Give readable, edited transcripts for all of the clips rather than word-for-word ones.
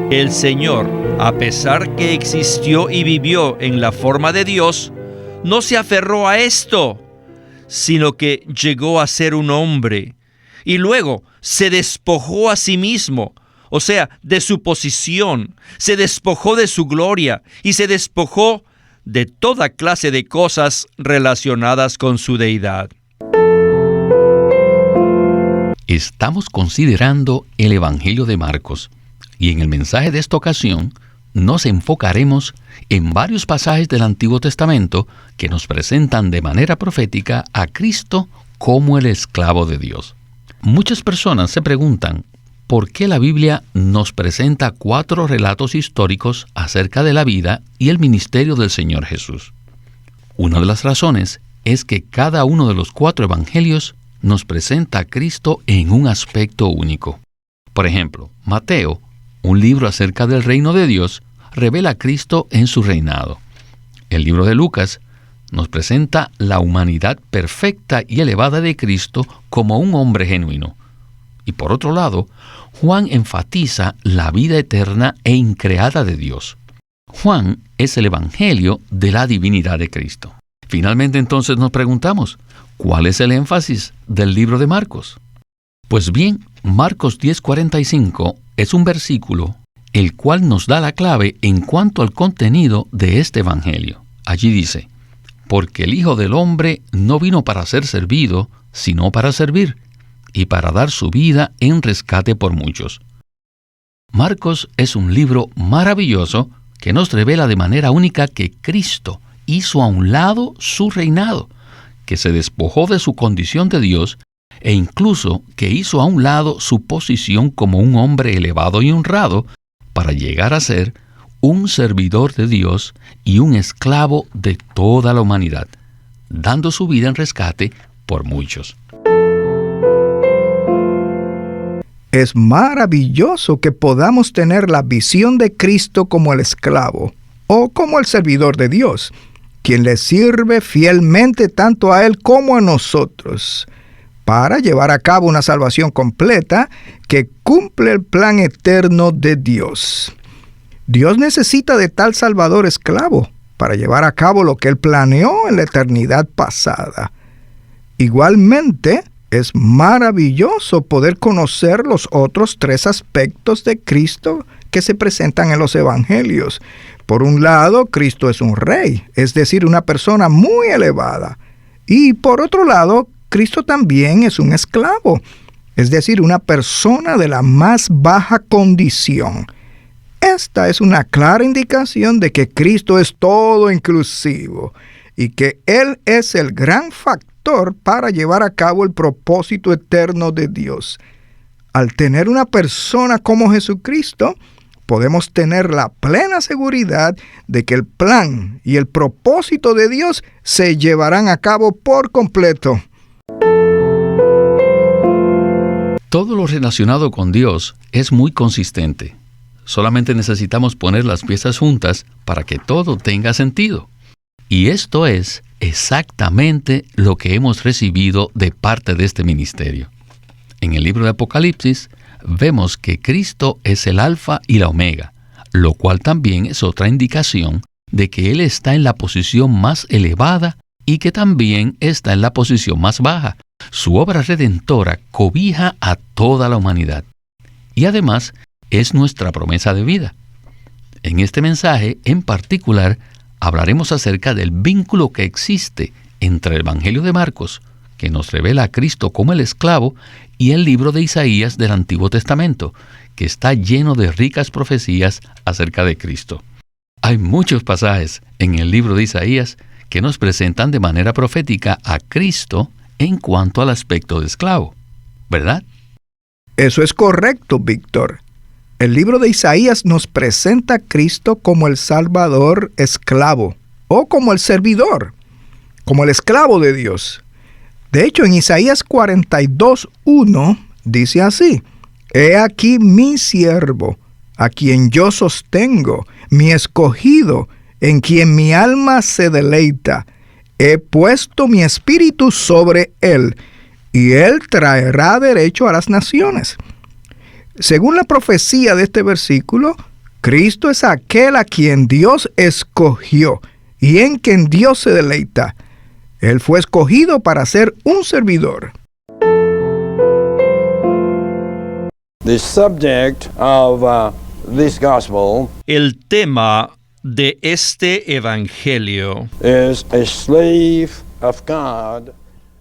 El Señor, a pesar que existió y vivió en la forma de Dios, no se aferró a esto, sino que llegó a ser un hombre y luego se despojó a sí mismo, o sea, de su posición, se despojó de su gloria y se despojó de toda clase de cosas relacionadas con su deidad. Estamos considerando el Evangelio de Marcos, y en el mensaje de esta ocasión nos enfocaremos en varios pasajes del Antiguo Testamento que nos presentan de manera profética a Cristo como el esclavo de Dios. Muchas personas se preguntan por qué la Biblia nos presenta 4 relatos históricos acerca de la vida y el ministerio del Señor Jesús. Una de las razones es que cada uno de los 4 evangelios nos presenta a Cristo en un aspecto único. Por ejemplo, Mateo, un libro acerca del reino de Dios, revela a Cristo en su reinado. El libro de Lucas nos presenta la humanidad perfecta y elevada de Cristo como un hombre genuino. Y por otro lado, Juan enfatiza la vida eterna e increada de Dios. Juan es el evangelio de la divinidad de Cristo. Finalmente, entonces nos preguntamos, ¿cuál es el énfasis del libro de Marcos? Pues bien, Marcos 10:45 es un versículo el cual nos da la clave en cuanto al contenido de este evangelio. Allí dice, porque el Hijo del Hombre no vino para ser servido, sino para servir, y para dar su vida en rescate por muchos. Marcos es un libro maravilloso que nos revela de manera única que Cristo hizo a un lado su reinado, que se despojó de su condición de Dios e incluso que hizo a un lado su posición como un hombre elevado y honrado para llegar a ser un servidor de Dios y un esclavo de toda la humanidad, dando su vida en rescate por muchos. Es maravilloso que podamos tener la visión de Cristo como el esclavo o como el servidor de Dios, quien le sirve fielmente tanto a Él como a nosotros, para llevar a cabo una salvación completa que cumple el plan eterno de Dios. Dios necesita de tal Salvador esclavo para llevar a cabo lo que Él planeó en la eternidad pasada. Igualmente, es maravilloso poder conocer los otros 3 aspectos de Cristo que se presentan en los evangelios. Por un lado, Cristo es un rey, es decir, una persona muy elevada. Y por otro lado, Cristo también es un esclavo, es decir, una persona de la más baja condición. Esta es una clara indicación de que Cristo es todo inclusivo y que Él es el gran factor para llevar a cabo el propósito eterno de Dios. Al tener una persona como Jesucristo, podemos tener la plena seguridad de que el plan y el propósito de Dios se llevarán a cabo por completo. Todo lo relacionado con Dios es muy consistente. Solamente necesitamos poner las piezas juntas para que todo tenga sentido. Y esto es exactamente lo que hemos recibido de parte de este ministerio. En el libro de Apocalipsis vemos que Cristo es el Alfa y la Omega, lo cual también es otra indicación de que Él está en la posición más elevada y que también está en la posición más baja. Su obra redentora cobija a toda la humanidad. Y además, es nuestra promesa de vida. En este mensaje, en particular, hablaremos acerca del vínculo que existe entre el Evangelio de Marcos, que nos revela a Cristo como el esclavo, y el libro de Isaías del Antiguo Testamento, que está lleno de ricas profecías acerca de Cristo. Hay muchos pasajes en el libro de Isaías que nos presentan de manera profética a Cristo en cuanto al aspecto de esclavo, ¿verdad? Eso es correcto, Víctor. El libro de Isaías nos presenta a Cristo como el Salvador esclavo, o como el servidor, como el esclavo de Dios. De hecho, en Isaías 42:1 dice así: He aquí mi siervo, a quien yo sostengo, mi escogido, en quien mi alma se deleita. He puesto mi espíritu sobre él, y él traerá derecho a las naciones. Según la profecía de este versículo, Cristo es aquel a quien Dios escogió y en quien Dios se deleita. Él fue escogido para ser un servidor. The subject of this gospel El tema de este evangelio is a slave of God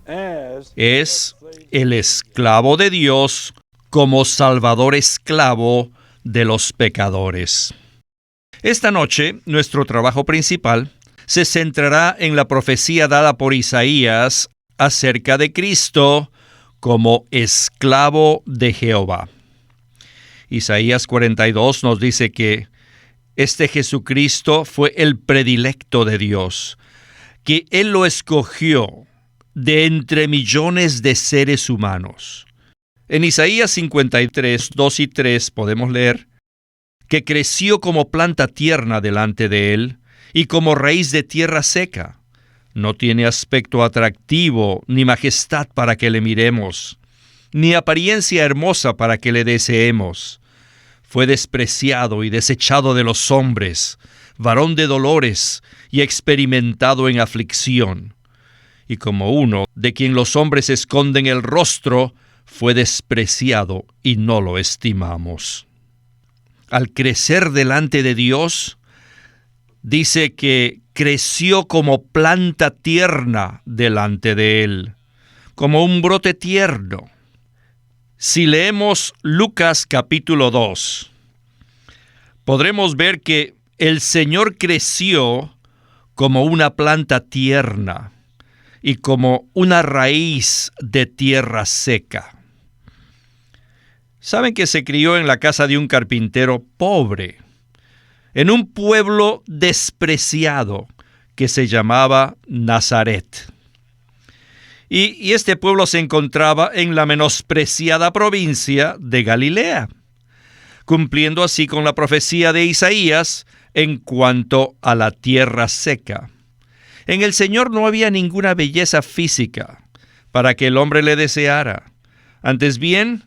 as es el esclavo de Dios como salvador esclavo de los pecadores. Esta noche, nuestro trabajo principal se centrará en la profecía dada por Isaías acerca de Cristo como esclavo de Jehová. Isaías 42 nos dice que este Jesucristo fue el predilecto de Dios, que Él lo escogió de entre millones de seres humanos. En Isaías 53, 2 y 3 podemos leer que creció como planta tierna delante de Él y como raíz de tierra seca. No tiene aspecto atractivo ni majestad para que le miremos, ni apariencia hermosa para que le deseemos. Fue despreciado y desechado de los hombres, varón de dolores y experimentado en aflicción. Y como uno de quien los hombres esconden el rostro, fue despreciado y no lo estimamos. Al crecer delante de Dios, dice que creció como planta tierna delante de Él, como un brote tierno. Si leemos Lucas capítulo 2, podremos ver que el Señor creció como una planta tierna y como una raíz de tierra seca. Saben que se crió en la casa de un carpintero pobre, en un pueblo despreciado que se llamaba Nazaret. Y este pueblo se encontraba en la menospreciada provincia de Galilea, cumpliendo así con la profecía de Isaías en cuanto a la tierra seca. En el Señor no había ninguna belleza física para que el hombre le deseara. Antes bien,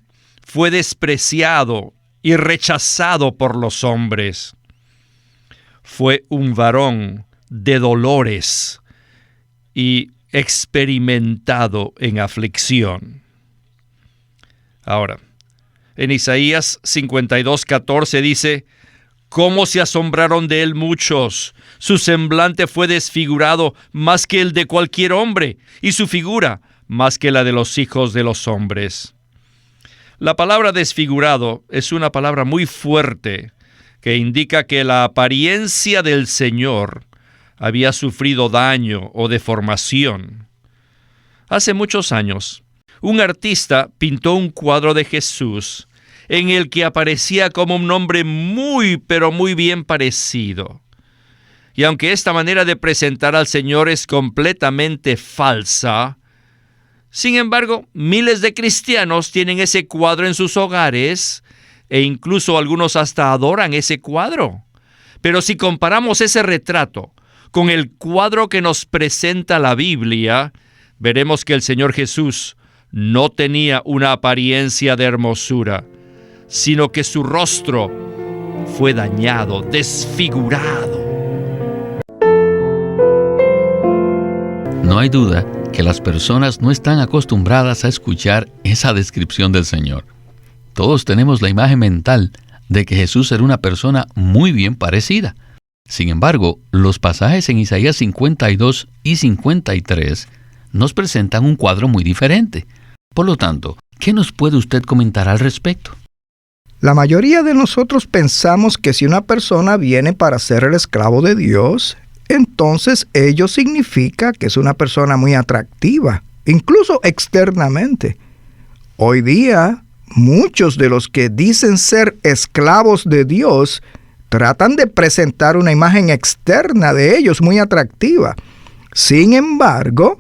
fue despreciado y rechazado por los hombres. Fue un varón de dolores y experimentado en aflicción. Ahora, en Isaías 52:14 dice: «¿Cómo se asombraron de él muchos? Su semblante fue desfigurado más que el de cualquier hombre, y su figura más que la de los hijos de los hombres». La palabra desfigurado es una palabra muy fuerte que indica que la apariencia del Señor había sufrido daño o deformación. Hace muchos años, un artista pintó un cuadro de Jesús en el que aparecía como un hombre muy, pero muy bien parecido. Y aunque esta manera de presentar al Señor es completamente falsa, sin embargo, miles de cristianos tienen ese cuadro en sus hogares e incluso algunos hasta adoran ese cuadro. Pero si comparamos ese retrato con el cuadro que nos presenta la Biblia, veremos que el Señor Jesús no tenía una apariencia de hermosura, sino que su rostro fue dañado, desfigurado. No hay duda que las personas no están acostumbradas a escuchar esa descripción del Señor. Todos tenemos la imagen mental de que Jesús era una persona muy bien parecida. Sin embargo, los pasajes en Isaías 52 y 53 nos presentan un cuadro muy diferente. Por lo tanto, ¿qué nos puede usted comentar al respecto? La mayoría de nosotros pensamos que si una persona viene para ser el esclavo de Dios, entonces ello significa que es una persona muy atractiva, incluso externamente. Hoy día, muchos de los que dicen ser esclavos de Dios tratan de presentar una imagen externa de ellos muy atractiva. Sin embargo,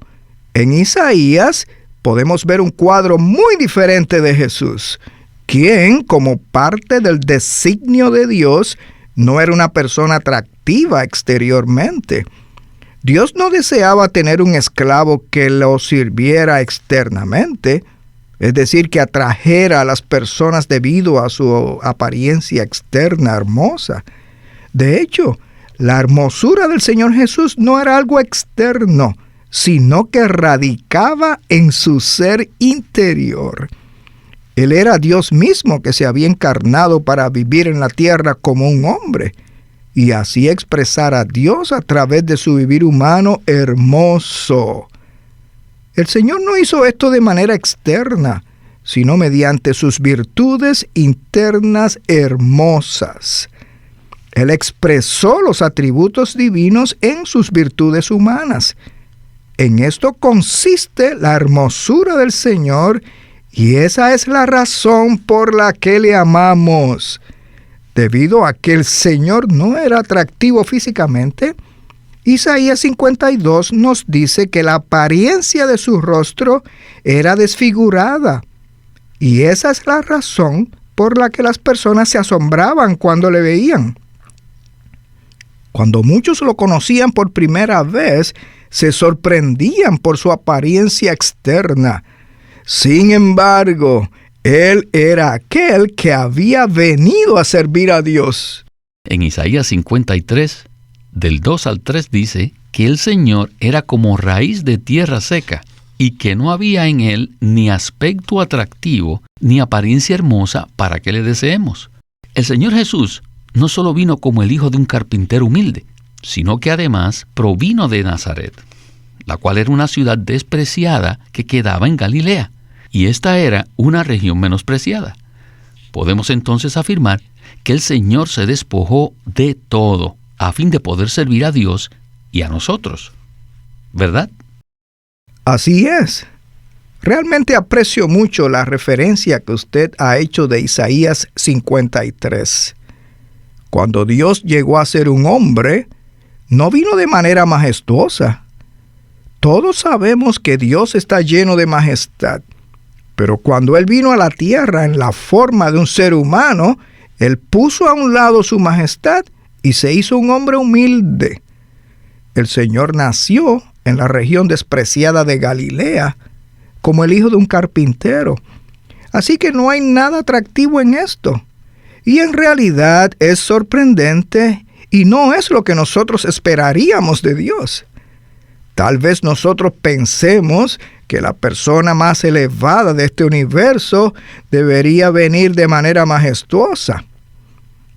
en Isaías podemos ver un cuadro muy diferente de Jesús, quien, como parte del designio de Dios, no era una persona atractiva exteriormente. Dios no deseaba tener un esclavo que lo sirviera externamente. es decir, que atrajera a las personas debido a su apariencia externa hermosa. De hecho, la hermosura del Señor Jesús no era algo externo, sino que radicaba en su ser interior. Él era Dios mismo que se había encarnado para vivir en la tierra como un hombre, y así expresar a Dios a través de su vivir humano hermoso. El Señor no hizo esto de manera externa, sino mediante sus virtudes internas hermosas. Él expresó los atributos divinos en sus virtudes humanas. En esto consiste la hermosura del Señor, y esa es la razón por la que le amamos. Debido a que el Señor no era atractivo físicamente, Isaías 52 nos dice que la apariencia de su rostro era desfigurada. Y esa es la razón por la que las personas se asombraban cuando le veían. Cuando muchos lo conocían por primera vez, se sorprendían por su apariencia externa. Sin embargo, Él era aquel que había venido a servir a Dios. En Isaías 53, del 2 al 3 dice que el Señor era como raíz de tierra seca y que no había en Él ni aspecto atractivo ni apariencia hermosa para que le deseemos. El Señor Jesús no solo vino como el hijo de un carpintero humilde, sino que además provino de Nazaret, la cual era una ciudad despreciada que quedaba en Galilea, y esta era una región menospreciada. Podemos entonces afirmar que el Señor se despojó de todo a fin de poder servir a Dios y a nosotros, ¿verdad? Así es. Realmente aprecio mucho la referencia que usted ha hecho de Isaías 53. Cuando Dios llegó a ser un hombre, no vino de manera majestuosa. Todos sabemos que Dios está lleno de majestad, pero cuando Él vino a la tierra en la forma de un ser humano, Él puso a un lado su majestad y se hizo un hombre humilde. El Señor nació en la región despreciada de Galilea, como el hijo de un carpintero. Así que no hay nada atractivo en esto. Y en realidad es sorprendente y no es lo que nosotros esperaríamos de Dios. Tal vez nosotros pensemos que la persona más elevada de este universo debería venir de manera majestuosa.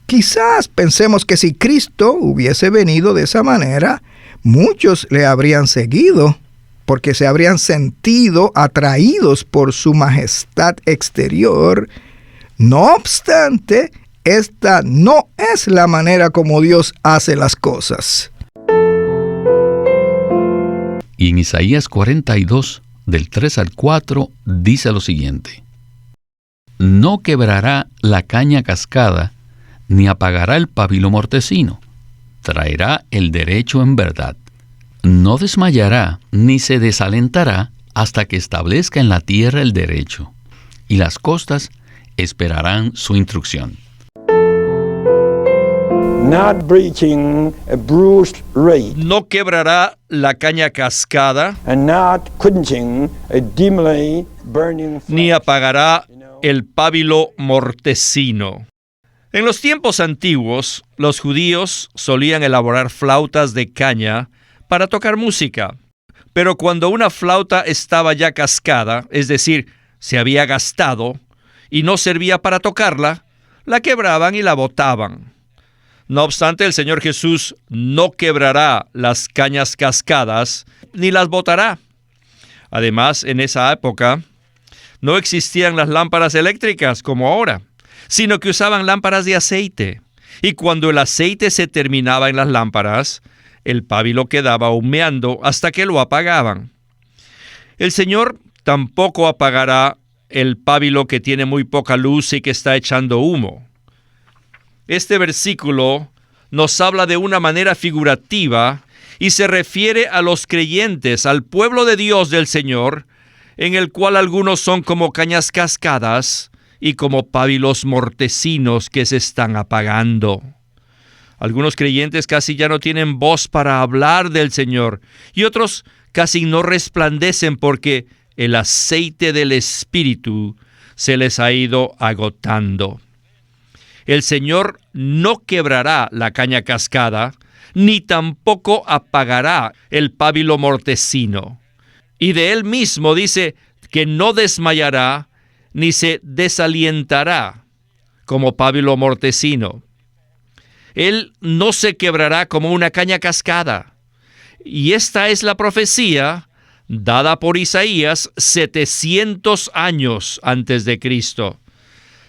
Quizás pensemos que si Cristo hubiese venido de esa manera, muchos le habrían seguido, porque se habrían sentido atraídos por su majestad exterior. No obstante, esta no es la manera como Dios hace las cosas. Y en Isaías 42, del 3 al 4, dice lo siguiente: No quebrará la caña cascada, ni apagará el pábilo mortecino. Traerá el derecho en verdad. No desmayará, ni se desalentará, hasta que establezca en la tierra el derecho, y las costas esperarán su instrucción. Not breaching a bruised reed, No quebrará la caña cascada, and not quenching a dimly burning flame. ni apagará el pábilo mortecino. En los tiempos antiguos, los judíos solían elaborar flautas de caña para tocar música. Pero cuando una flauta estaba ya cascada, es decir, se había gastado y no servía para tocarla, la quebraban y la botaban. No obstante, el Señor Jesús no quebrará las cañas cascadas ni las botará. Además, en esa época no existían las lámparas eléctricas como ahora, sino que usaban lámparas de aceite. Y cuando el aceite se terminaba en las lámparas, el pábilo quedaba humeando hasta que lo apagaban. El Señor tampoco apagará el pábilo que tiene muy poca luz y que está echando humo. Este versículo nos habla de una manera figurativa y se refiere a los creyentes, al pueblo de Dios del Señor, en el cual algunos son como cañas cascadas y como pábilos mortecinos que se están apagando. Algunos creyentes casi ya no tienen voz para hablar del Señor y otros casi no resplandecen porque el aceite del Espíritu se les ha ido agotando. El Señor no quebrará la caña cascada, ni tampoco apagará el pábilo mortecino. Y de Él mismo dice que no desmayará, ni se desalientará como pábilo mortecino. Él no se quebrará como una caña cascada. Y esta es la profecía dada por Isaías 700 años antes de Cristo.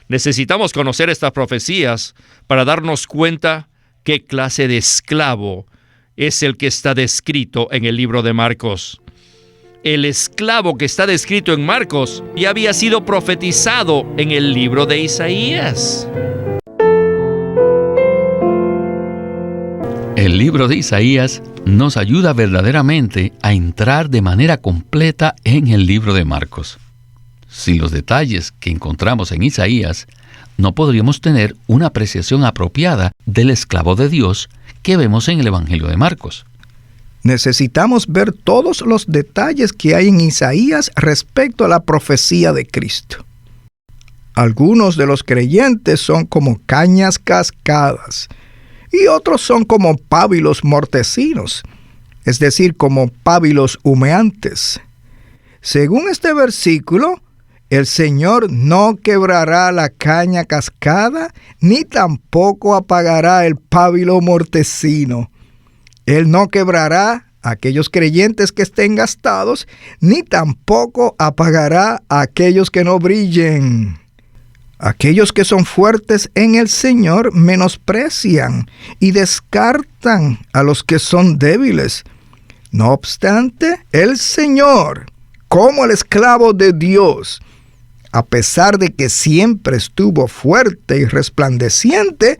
Necesitamos conocer estas profecías para darnos cuenta qué clase de esclavo es el que está descrito en el libro de Marcos. El esclavo que está descrito en Marcos ya había sido profetizado en el libro de Isaías. El libro de Isaías nos ayuda verdaderamente a entrar de manera completa en el libro de Marcos. Sin los detalles que encontramos en Isaías, no podríamos tener una apreciación apropiada del esclavo de Dios que vemos en el Evangelio de Marcos. Necesitamos ver todos los detalles que hay en Isaías respecto a la profecía de Cristo. Algunos de los creyentes son como cañas cascadas y otros son como pábilos mortecinos, es decir, como pábilos humeantes. Según este versículo, el Señor no quebrará la caña cascada, ni tampoco apagará el pábilo mortecino. Él no quebrará a aquellos creyentes que estén gastados, ni tampoco apagará a aquellos que no brillen. Aquellos que son fuertes en el Señor menosprecian y descartan a los que son débiles. No obstante, el Señor, como el esclavo de Dios, a pesar de que siempre estuvo fuerte y resplandeciente,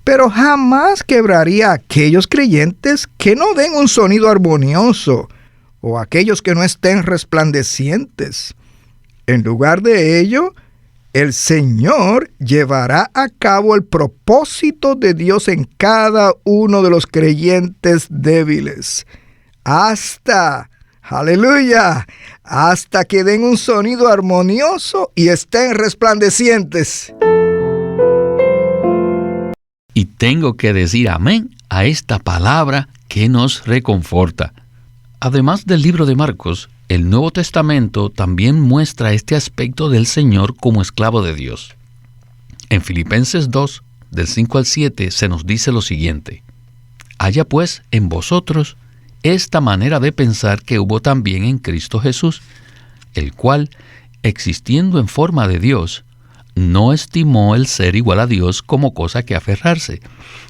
pero jamás quebraría a aquellos creyentes que no den un sonido armonioso o aquellos que no estén resplandecientes. En lugar de ello, el Señor llevará a cabo el propósito de Dios en cada uno de los creyentes débiles. ¡Aleluya! Hasta que den un sonido armonioso y estén resplandecientes. Y tengo que decir amén a esta palabra que nos reconforta. Además del libro de Marcos, el Nuevo Testamento también muestra este aspecto del Señor como esclavo de Dios. En Filipenses 2, del 5 al 7, se nos dice lo siguiente: haya pues en vosotros esta manera de pensar que hubo también en Cristo Jesús, el cual, existiendo en forma de Dios, no estimó el ser igual a Dios como cosa que aferrarse,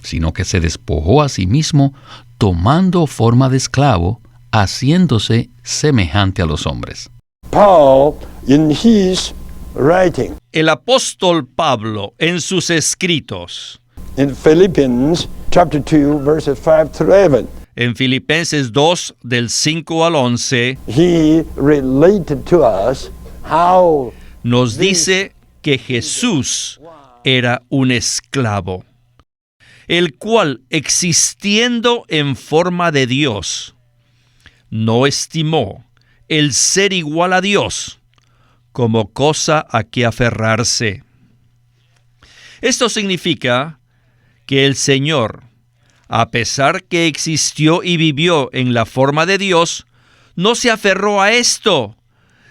sino que se despojó a sí mismo, tomando forma de esclavo, haciéndose semejante a los hombres. Paul, in his writing, El apóstol Pablo, en sus escritos, in Philippians chapter 2, verses 5 through 11, en Filipenses 2, del 5 al 11, he related to us how nos dice que Jesús era un esclavo, el cual, existiendo en forma de Dios, no estimó el ser igual a Dios como cosa a que aferrarse. Esto significa que el Señor, a pesar que existió y vivió en la forma de Dios, no se aferró a esto,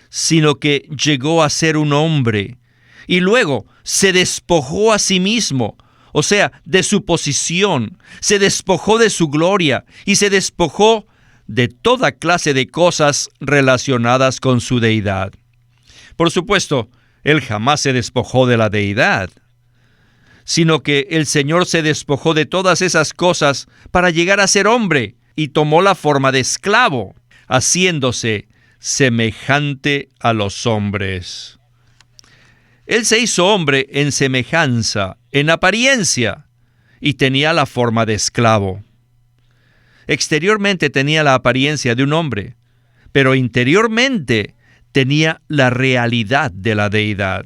sino que llegó a ser un hombre y luego se despojó a sí mismo, o sea, de su posición, se despojó de su gloria y se despojó de toda clase de cosas relacionadas con su deidad. Por supuesto, Él jamás se despojó de la deidad, sino que el Señor se despojó de todas esas cosas para llegar a ser hombre y tomó la forma de esclavo, haciéndose semejante a los hombres. Él se hizo hombre en semejanza, en apariencia, y tenía la forma de esclavo. Exteriormente tenía la apariencia de un hombre, pero interiormente tenía la realidad de la deidad.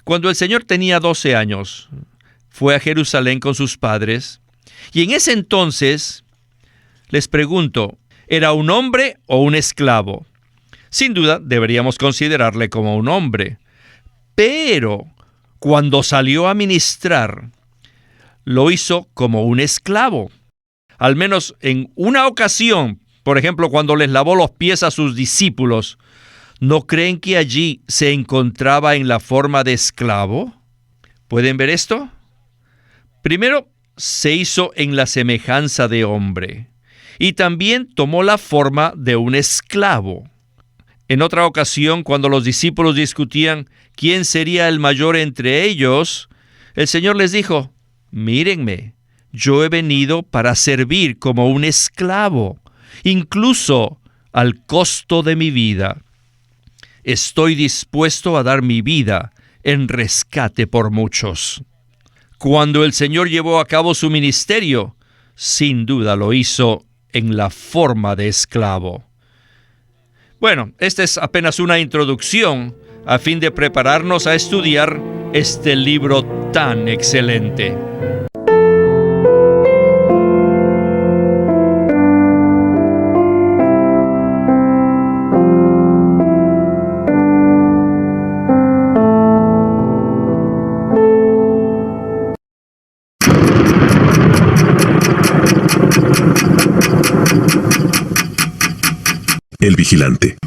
Cuando el Señor tenía 12 años, fue a Jerusalén con sus padres, y en ese entonces, les pregunto, ¿era un hombre o un esclavo? Sin duda, deberíamos considerarle como un hombre. Pero cuando salió a ministrar, lo hizo como un esclavo. Al menos en una ocasión, por ejemplo, cuando les lavó los pies a sus discípulos, ¿no creen que allí se encontraba en la forma de esclavo? ¿Pueden ver esto? Primero, se hizo en la semejanza de hombre, y también tomó la forma de un esclavo. En otra ocasión, cuando los discípulos discutían quién sería el mayor entre ellos, el Señor les dijo: mírenme, yo he venido para servir como un esclavo, incluso al costo de mi vida. Estoy dispuesto a dar mi vida en rescate por muchos. Cuando el Señor llevó a cabo su ministerio, sin duda lo hizo en la forma de esclavo. Bueno, esta es apenas una introducción a fin de prepararnos a estudiar este libro tan excelente. El Vigilante.